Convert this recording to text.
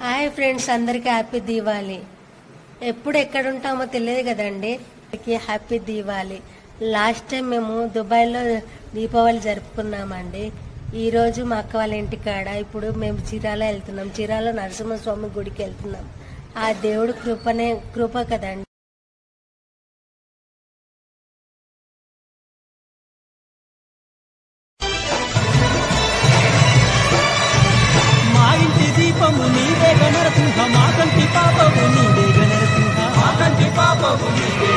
Hi friends, అందరికీ happy Diwali. ఎప్పుడు ఎక్కడ ఉంటామో తెలియదు కదండి. హ్యాపీ దీవాలి. లాస్ట్ టైం మేము దుబాయ్లో దీపావళి జరుపుకున్నామండి. ఈరోజు మా అక్క వాళ్ళ ఇంటికాడ ఇప్పుడు మేము చీరాల వెళ్తున్నాం. చీరాల నరసింహస్వామి గుడికి వెళ్తున్నాం. ఆ దేవుడు కృప కదండి. దీపము నీవే గణరసింహ, మా కంటి పాపము నీవే గణరసింహ, మా కంటి పాపము నీవే